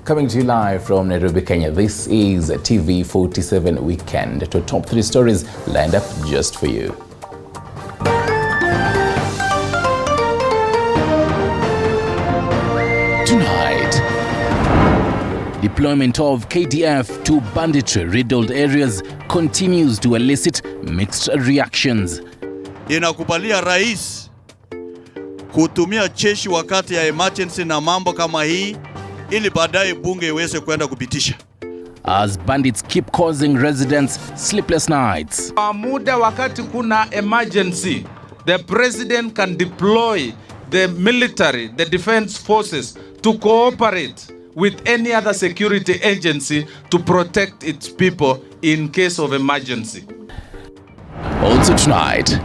Coming to you live from Nairobi, Kenya, this is TV47 Weekend. To top 3 stories lined up just for you. Tonight, deployment of KDF to banditry-riddled areas continues to elicit mixed reactions. Inakubalia rais kutumia jeshi wakati ya emergency na mambo kama hii ili baadaye bunge iweze kwenda kupitisha. As bandits keep causing residents sleepless nights. Kwa muda wakati kuna emergency, the president can deploy the military, the defense forces to cooperate with any other security agency to protect its people in case of emergency. Also tonight,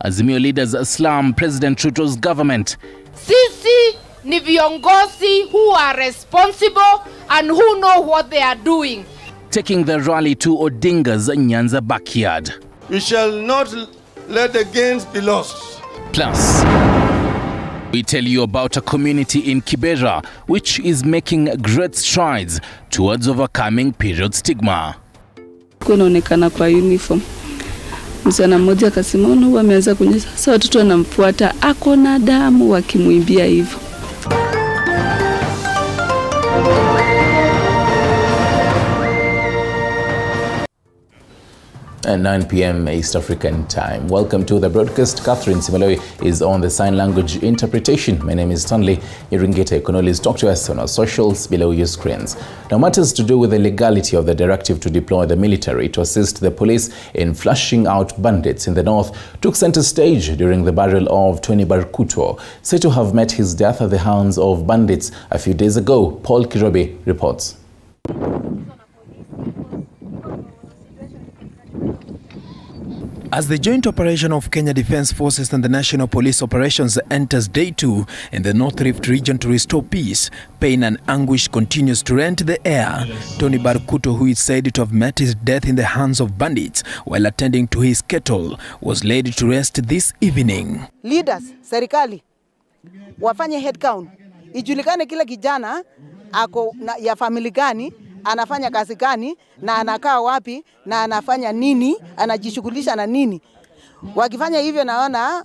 Azimio leaders slam President Ruto's government. Sisi ni viongozi who are responsible and who know what they are doing. Taking the rally to Odinga's Nyanza backyard. We shall not let the gains be lost. Plus, we tell you about a community in Kibera which is making great strides towards overcoming period stigma. Kunaonekana kwa uniform. Msichana mmoja akasema huyu ameanza kunyesha. Sasa watoto wanamfuata, ako na damu wakimwimbia hivyo. At 9 p.m. East African time. Welcome to the broadcast. Catherine Simaloi is on the sign language interpretation. My name is Stanley Iringeta. You can always talk to us on our socials below your screens. Now, matters to do with the legality of the directive to deploy the military to assist the police in flushing out bandits in the north took center stage during the burial of Tony Barkuto, said to have met his death at the hands of bandits a few days ago. Paul Kirobi reports. As the joint operation of Kenya Defence Forces and the National Police Operations enters day 2 in the North Rift region to restore peace, pain and anguish continues to rent the air. Tony Barkuto, who is said to have met his death in the hands of bandits while attending to his kettle, was laid to rest this evening. Leaders, serikali, wafanye head count. Ijulikane kila kijana ako ya family gani, anafanya kazi gani, na anakaa wapi, na anafanya nini, anajishughulisha na nini. Wakifanya hivyo naona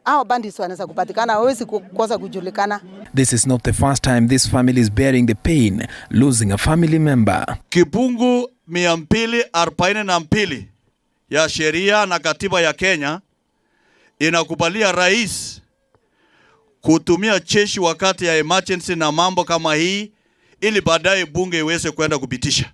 hao bandits wanaweza kupatikana, hawezi kukosa kujulikana. This is not the first time this family is bearing the pain, losing a family member. Kifungu 242 ya sheria na katiba ya Kenya inakubalia rais kutumia jeshi wakati ya emergency na mambo kama hii ili baadaye bunge iweze kwenda kupitisha.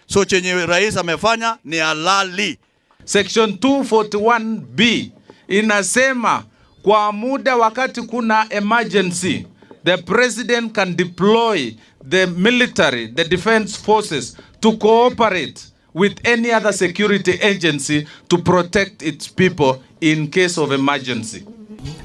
So chenye rais amefanya ni halali. Section 241B inasema kwa muda wakati kuna emergency, the president can deploy the military, the defense forces to cooperate with any other security agency to protect its people in case of emergency.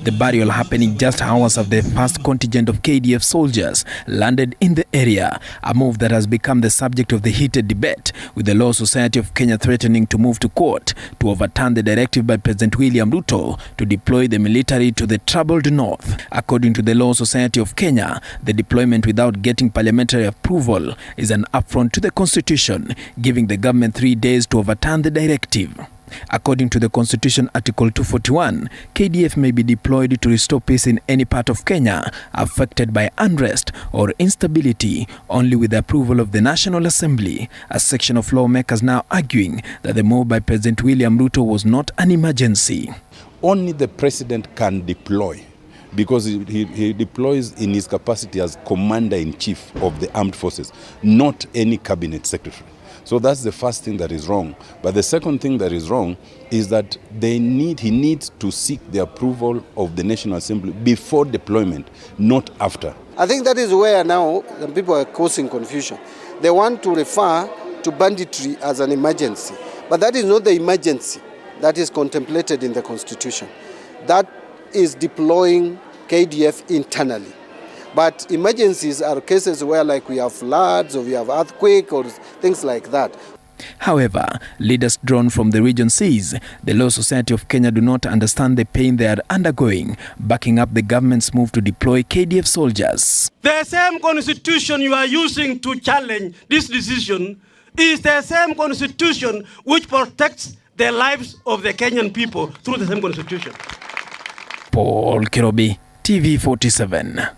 The burial happening just hours after the first contingent of KDF soldiers landed in the area, a move that has become the subject of the heated debate, with the Law Society of Kenya threatening to move to court to overturn the directive by President William Ruto to deploy the military to the troubled north. According to the Law Society of Kenya, the deployment without getting parliamentary approval is an affront to the Constitution, giving the government 3 days to overturn the directive. According to the Constitution Article 241, KDF may be deployed to restore peace in any part of Kenya affected by unrest or instability only with the approval of the National Assembly. A section of lawmakers now arguing that the move by President William Ruto was not an emergency. Only the president can deploy because he deploys in his capacity as commander-in-chief of the armed forces, not any cabinet secretary. So that's the first thing that is wrong. But the second thing that is wrong is that he needs to seek the approval of the National Assembly before deployment, not after. I think that is where now the people are causing confusion. They want to refer to banditry as an emergency, but that is not the emergency that is contemplated in the Constitution. That is deploying KDF internally. But emergencies are cases where like we have floods or we have earthquake or things like that. However, leaders drawn from the region says the Law Society of Kenya do not understand the pain they are undergoing, backing up the government's move to deploy KDF soldiers. The same constitution you are using to challenge this decision is the same constitution which protects the lives of the Kenyan people through the same constitution. Paul Kirobi, TV47.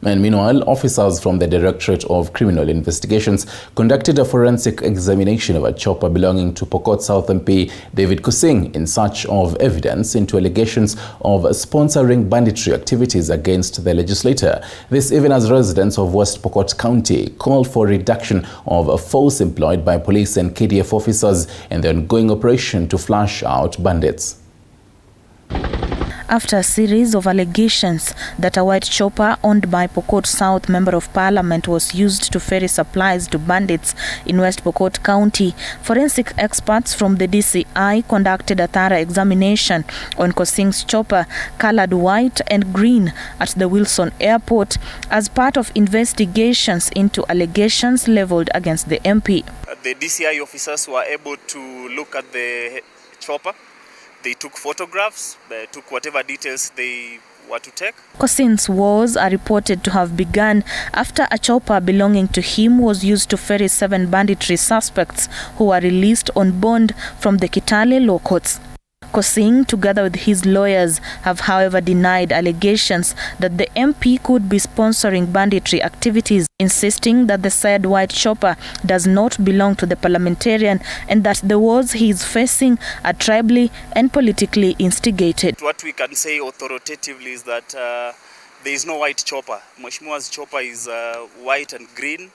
And meanwhile, officers from the Directorate of Criminal Investigations conducted a forensic examination of a chopper belonging to Pokot South MP David Kosing in search of evidence into allegations of sponsoring banditry activities against the legislator. This even as residents of West Pokot County called for reduction of force employed by police and KDF officers in the ongoing operation to flush out bandits. After a series of allegations that a white chopper owned by Pokot South Member of Parliament was used to ferry supplies to bandits in West Pokot County, forensic experts from the DCI conducted a thorough examination on Kosing's chopper, colored white and green, at the Wilson Airport as part of investigations into allegations leveled against the MP. The DCI officers were able to look at the chopper. They took photographs, they took whatever details they were to take. Kosing's wars are reported to have begun after a chopper belonging to him was used to ferry 7 banditry suspects who were released on bond from the Kitale law courts. Kosing, together with his lawyers, have however denied allegations that the MP could be sponsoring banditry activities, insisting that the said white chopper does not belong to the parliamentarian and that the wars he is facing are tribally and politically instigated. What we can say authoritatively is that there is no white chopper. Mheshimiwa's chopper is white and green.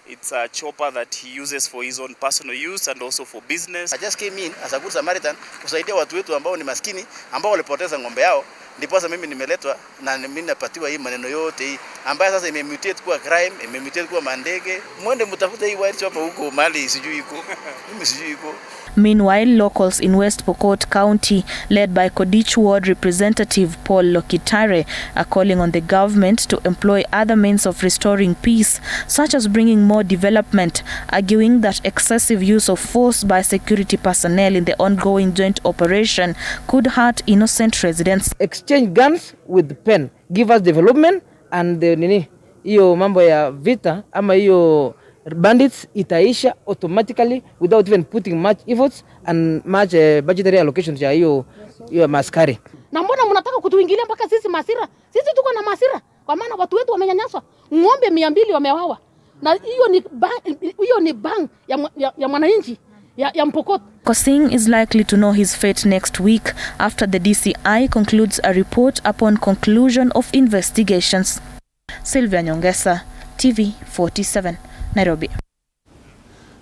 It's a chopper that he uses for his own personal use and also for business. I just came in as a good Samaritan kusaidia watu wetu ambao ni maskini ambao walipoteza ng'ombe yao, ndipo sasa mimi nimeletwa na mimi napatiwa hii maneno yote hii ambayo sasa imemutate kuwa crime, imemutate kuwa mandege. Mwende mtafute hii white chopper huko mali sijui iko. Mimi sijui iko. Meanwhile, locals in West Pokot County, led by Kodich Ward Representative Paul Lokitare, are calling on the government to employ other means of restoring peace, such as bringing more development, arguing that excessive use of force by security personnel in the ongoing joint operation could hurt innocent residents. Exchange guns with pen, give us development, and hiyo mambo ya vita ama hiyo bandits itaisha automatically without even putting much efforts and much budgetary allocations ya hiyo maskari. Na mbona mnataka kutuingilia mpaka sisi masira? Sisi tuko na masira kwa maana watu wetu wamenyanyaswa. Ng'ombe 200 wamewawa. Na hiyo ni bang ya mwananchi ya Mpokot. Kosing is likely to know his fate next week after the DCI concludes a report upon conclusion of investigations. Sylvia Nyongesa, TV47. Nairobi.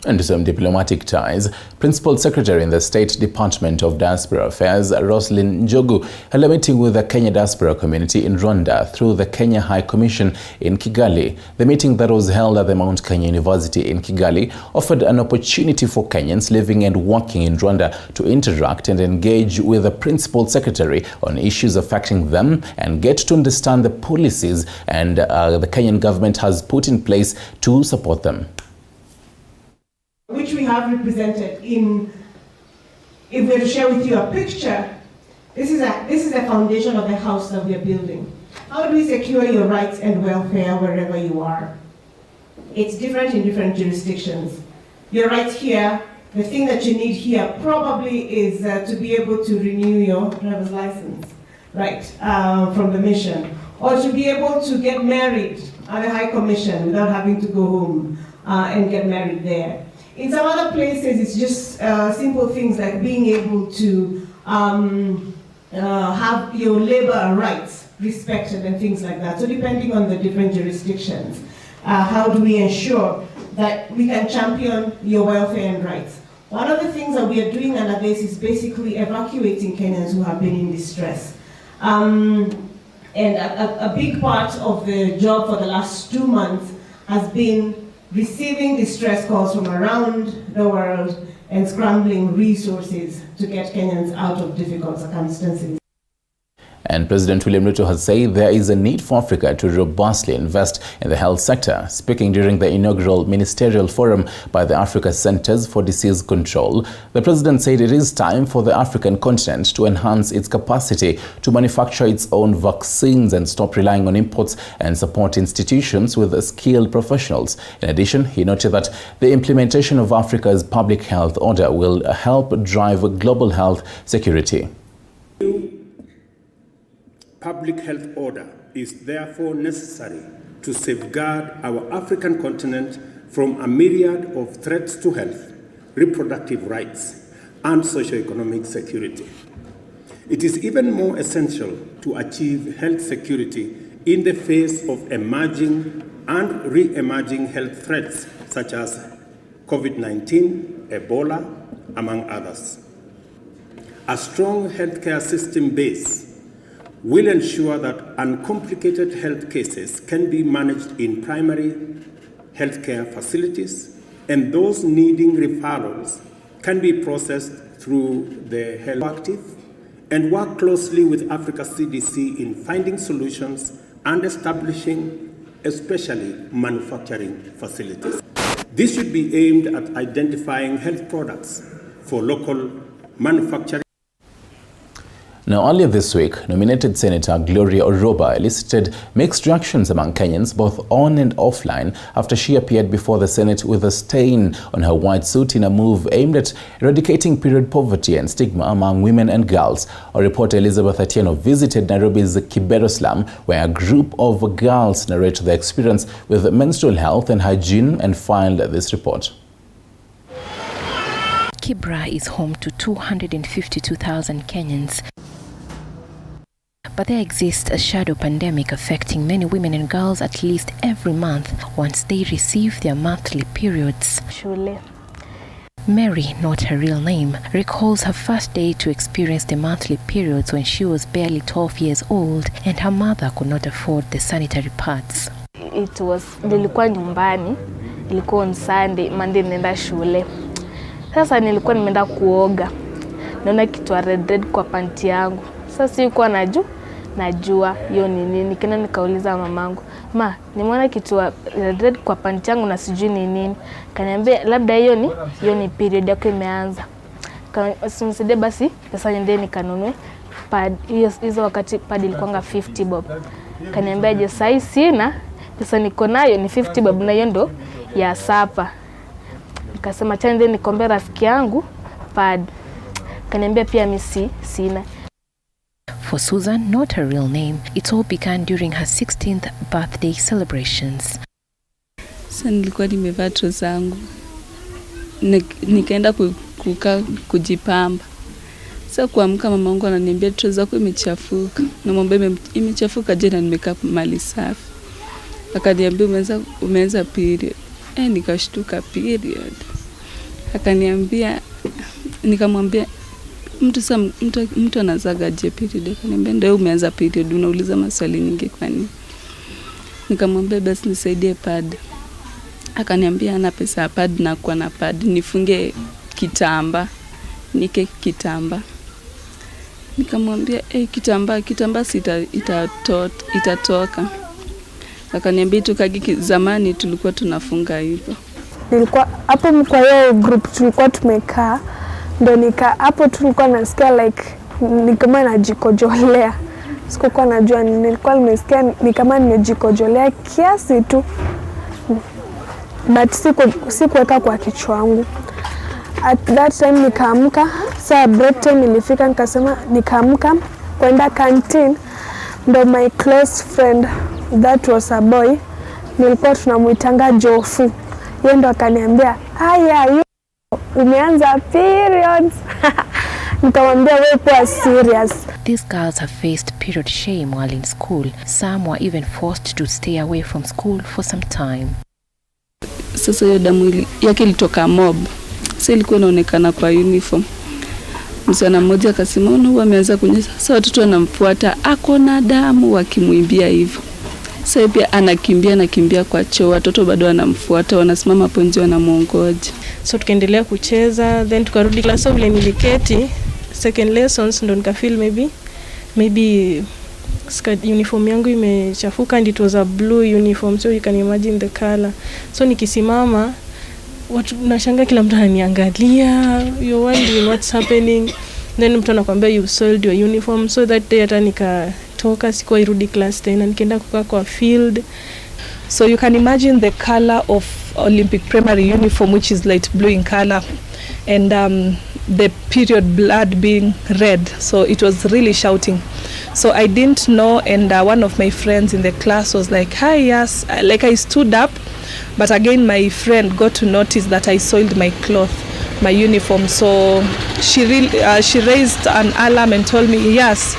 And some diplomatic ties. Principal Secretary in the State Department of Diaspora Affairs, Roslyn Njogu, held a meeting with the Kenya diaspora community in Rwanda through the Kenya High Commission in Kigali. The meeting that was held at the Mount Kenya University in Kigali offered an opportunity for Kenyans living and working in Rwanda to interact and engage with the Principal Secretary on issues affecting them and get to understand the policies and the Kenyan government has put in place to support them. Which we have represented in, if we were to share with you a picture, this is the foundation of the house that we are building. How do we secure your rights and welfare wherever you are? It's different in different jurisdictions. Your rights here, the thing that you need here probably is to be able to renew your driver's license, right, from the mission, or to be able to get married at the High Commission without having to go home and get married there. In some other places, it's just simple things like being able to have your labor rights respected and things like that. So depending on the different jurisdictions, how do we ensure that we can champion your welfare and rights? One of the things that we are doing under this is basically evacuating Kenyans who have been in distress. And a big part of the job for the last 2 months has been receiving distress calls from around the world and scrambling resources to get Kenyans out of difficult circumstances. And President William Ruto has said there is a need for Africa to robustly invest in the health sector. Speaking during the inaugural ministerial forum by the Africa Centers for Disease Control, the president said it is time for the African continent to enhance its capacity to manufacture its own vaccines and stop relying on imports and support institutions with skilled professionals. In addition, he noted that the implementation of Africa's public health order will help drive global health security. Public health order is therefore necessary to safeguard our African continent from a myriad of threats to health, reproductive rights, and socio-economic security. It is even more essential to achieve health security in the face of emerging and re-emerging health threats such as COVID-19, Ebola, among others. A strong healthcare system base will ensure that uncomplicated health cases can be managed in primary healthcare facilities, and those needing referrals can be processed through the Health Active, and work closely with Africa CDC in finding solutions and establishing especially manufacturing facilities. This should be aimed at identifying health products for local manufacturing. Now, earlier this week, nominated Senator Gloria Oroba elicited mixed reactions among Kenyans, both on and offline, after she appeared before the Senate with a stain on her white suit in a move aimed at eradicating period poverty and stigma among women and girls. Our reporter Elizabeth Atieno visited Nairobi's Kibera slum, where a group of girls narrate their experience with menstrual health and hygiene, and filed this report. Kibera is home to 252,000 Kenyans. But there exists a shadow pandemic affecting many women and girls at least every month once they receive their monthly periods. Mary, not her real name, recalls her first day to experience the monthly periods when she was barely 12 years old and her mother could not afford the sanitary pads. Nilikuwa nyumbani, ilikuwa on Sunday, Monday nenda shule. Sasa nilikuwa nimeenda kuoga. Naona kitu red kwa panti yangu. Sasa sikuwa najua hiyo ni nini. Nikaenda nikauliza mamangu, "Ma, nimeona kitu red kwa panti yangu na sijui ni nini." Kaniambia labda hiyo ni period yako imeanza. Kasimsaidia basi pesa niende nikanunue pad. Hizo wakati pad ilikuwa 50 bob. Kaniambia je, sasa sina pesa, niko nayo ni 50 bob na hiyo ndo ya sapa. Nikasema chande nikombe rafiki yangu pad. Kaniambia pia mimi sina. For Susan, not her real name, it all began during her 16th birthday celebrations. Sasa nilikuwa nimevaa trouser zangu. Nikaenda kujipamba. Sasa kuamka mama wangu ananiambia trouser zako imechafuka. Namwambia imechafuka je, na nimekaa mali safi. Akaniambia umeanza period. Nikashtuka period. Akaniambia, nikamwambia mtu anazaga je period? Akaniambia ndio umeanza period, unauliza maswali nyingi kwa nini? Nikamwambia basi nisaidie pad. Akaniambia ana pesa ya pad na kwa na pad nifunge kitamba, nike kitamba. Nikamwambia kitamba itatoka. Akaniambia tukagiki zamani tulikuwa tunafunga hivyo. Nilikuwa hapo kwa hiyo group tulikuwa tumekaa, ndo hapo tulikuwa nasikia like ni kama najikojolea. Sikuwa najua nilikuwa nimesikia ni kama nimejikojolea kiasi tu. But sikuweka kwa kichwa wangu. At that time nikaamka, saa break time ilifika, nikasema nikaamka kwenda canteen, ndo my close friend, that was a boy, nilikuwa tunamuitanga Jofu. Yeye ndo akaniambia, "Haya, umeanza periods." Nikamwambia wewe kuwa serious. These girls have faced period shame while in school. Some were even forced to stay away from school for some time. Sasa hiyo damu yake ilitoka mob. Sasa ilikuwa inaonekana kwa uniform. Msichana mmoja akasema huyu ameanza kunyesha. Sasa watoto wanamfuata, ako na damu, wakimwimbia hivyo. Sasa pia anakimbia kwa choo, watoto bado wanamfuata, wanasimama hapo nje wanamuongoja. So tukaendelea kucheza, then tukarudi class. Vile niliketi second lessons ndo nikafeel maybe uniform yangu imechafuka, and it was a blue uniform, so you can imagine the color. So nikisimama watu nashangaa, kila mtu ananiangalia, you're wondering what's happening. Then mtu anakuambia you soiled your uniform. So that day hata nikatoka, sikuwa irudi class tena, nikaenda kukaa kwa field. So you can imagine the color of Olympic primary uniform, which is light blue in color, and the period blood being red. So it was really shouting. So I didn't know, and one of my friends in the class was like, hi, yes. Like I stood up, but again my friend got to notice that I soiled my cloth, my uniform. So she raised an alarm and told me, yes,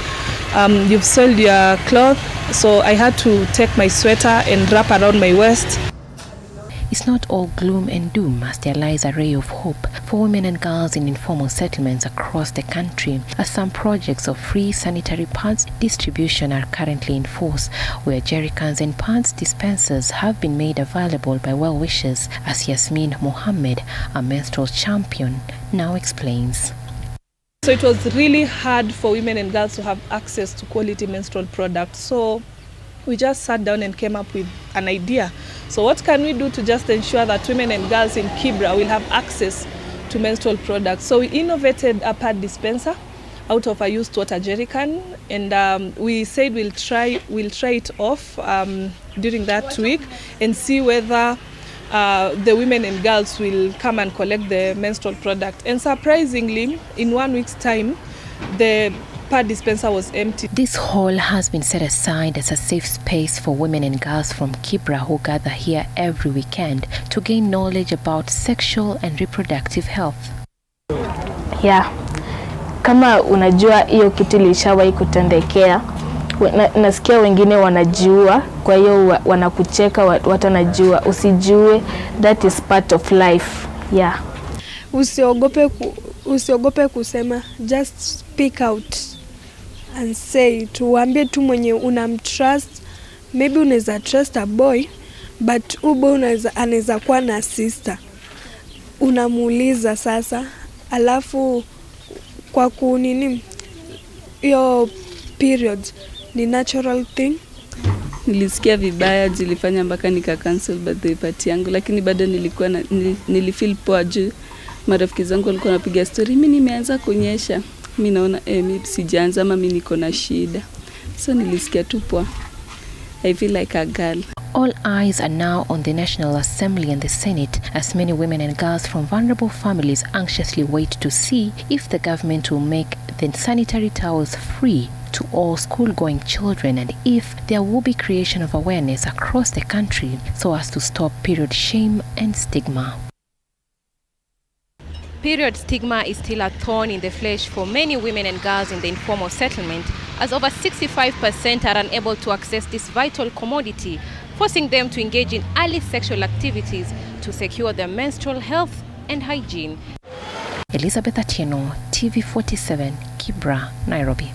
you've soiled your cloth. So I had to take my sweater and wrap around my waist. It's not all gloom and doom, as there lies a ray of hope for women and girls in informal settlements across the country, as some projects of free sanitary pads distribution are currently in force, where jerrycans and pads dispensers have been made available by well-wishers, as Yasmin Mohammed, a menstrual champion, now explains. So it was really hard for women and girls to have access to quality menstrual products. So we just sat down and came up with an idea. So what can we do to just ensure that women and girls in Kibra will have access to menstrual products? So we innovated a pad dispenser out of a used water jerrycan, and we said we'll try it off during that week and see whether the women and girls will come and collect the menstrual product. And surprisingly, in 1 week's time, the pad dispenser was empty. This hall has been set aside as a safe space for women and girls from Kibra who gather here every weekend to gain knowledge about sexual and reproductive health. Yeah. Kama unajua hiyo kitu ilishawahi kutendekea, nasikia wengine wanajiua, kwa hiyo wanakucheka, watu wanajua. Usijue, that is part of life. Yeah. Usiogope kusema, just speak out and say. Tuambie tu mwenye unamtrust. Maybe unaweza trust a boy, but ubo anaweza kuwa na sister. Unamuuliza sasa, alafu kwa kunini hiyo period ni natural thing. Nilisikia vibaya, zilifanya mpaka nika cancel birthday party yangu, lakini bado nilikuwa nilifeel poa juu marafiki zangu walikuwa wanapiga story, mimi nimeanza kunyesha. Mimi naona mimi sijaanza, ama mimi niko na shida. So nilisikia tu poa. I feel like a girl. All eyes are now on the National Assembly and the Senate, as many women and girls from vulnerable families anxiously wait to see if the government will make the sanitary towels free to all school-going children, and if there will be creation of awareness across the country so as to stop period shame and stigma. Period stigma is still a thorn in the flesh for many women and girls in the informal settlement, as over 65% are unable to access this vital commodity, forcing them to engage in early sexual activities to secure their menstrual health and hygiene. Elizabeth Atieno, TV47, Kibra, Nairobi.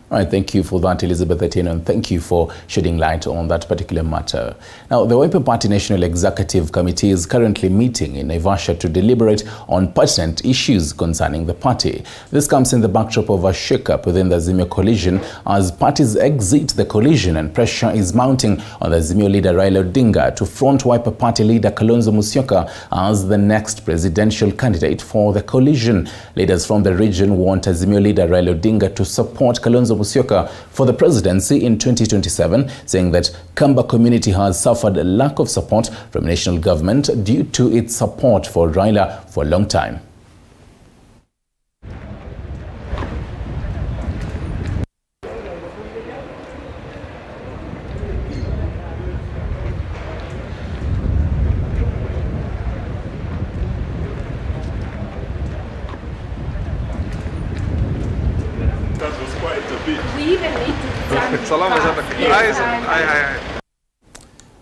All right, thank you for that, Elizabeth Atieno, and thank you for shedding light on that particular matter. Now, the Wiper Party National Executive Committee is currently meeting in Naivasha to deliberate on pertinent issues concerning the party. This comes in the backdrop of a shake-up within the Azimio coalition as parties exit the coalition, and pressure is mounting on the Azimio leader Raila Odinga to front Wiper Party leader Kalonzo Musyoka as the next presidential candidate for the coalition. Leaders from the region want Azimio leader Raila Odinga to support Kalonzo Musyoka for the presidency in 2027, saying that Kamba community has suffered a lack of support from national government due to its support for Raila for a long time.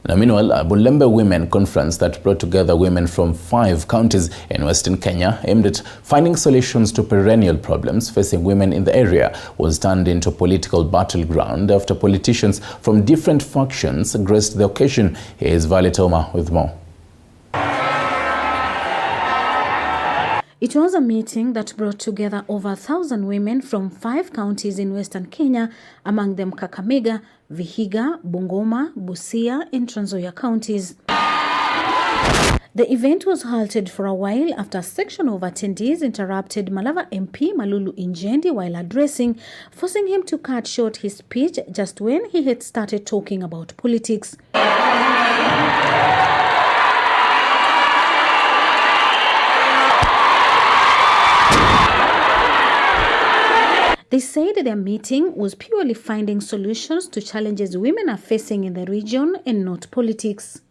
Now, meanwhile, a Bulembe Women Conference that brought together women from 5 counties in Western Kenya aimed at finding solutions to perennial problems facing women in the area was turned into a political battleground after politicians from different factions graced the occasion. Here is Violet Oma with more. It was a meeting that brought together over 1,000 women from 5 counties in Western Kenya, among them Kakamega, Vihiga, Bungoma, Busia, and Trans Nzoia counties. The event was halted for a while after a section of attendees interrupted Malava MP Malulu Injendi while addressing, forcing him to cut short his speech just when he had started talking about politics. They said their meeting was purely finding solutions to challenges women are facing in the region and not politics.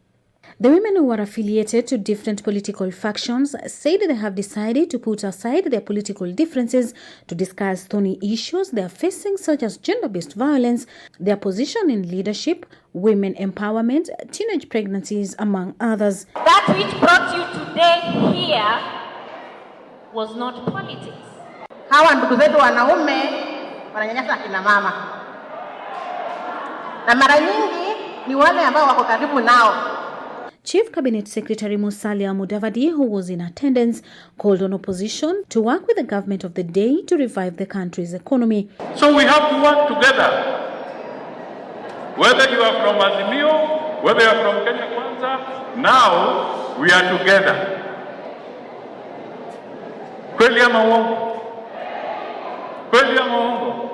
The women who were affiliated to different political factions said they have decided to put aside their political differences to discuss thorny issues they are facing, such as gender-based violence, their position in leadership, women empowerment, teenage pregnancies, among others. That which brought you today here was not politics. Hawa ndugu zetu wanaume wananyanyasa akina mama, na mara nyingi ni wale ambao wako karibu nao. Chief Cabinet Secretary Musalia Mudavadi, who was in attendance, called on opposition to work with the government of the day to revive the country's economy. So we have to work together. Whether you are from Azimio, whether you are from Kenya Kwanza, now we are together. Kweli ama uongo? Kweli ama uongo?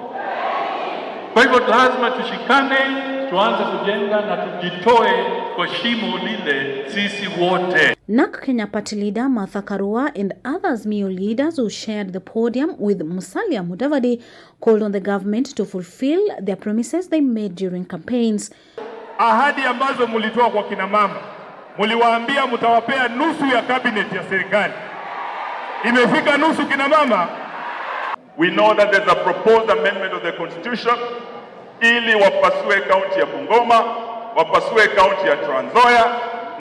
Kwa hivyo lazima tushikane, tuanze kujenga na tujitoe kwa shimo lile sisi wote. NARC Kenya Party leader Martha Karua and others Mio leaders who shared the podium with Musalia Mudavadi called on the government to fulfill their promises they made during campaigns. Ahadi ambazo mulitoa kwa kina mama, muliwaambia mtawapea nusu ya cabinet ya serikali. Imefika nusu kina mama? We know that there's a proposed amendment of the constitution ili wapasue kaunti ya Bungoma, wapasue kaunti ya Trans Nzoia,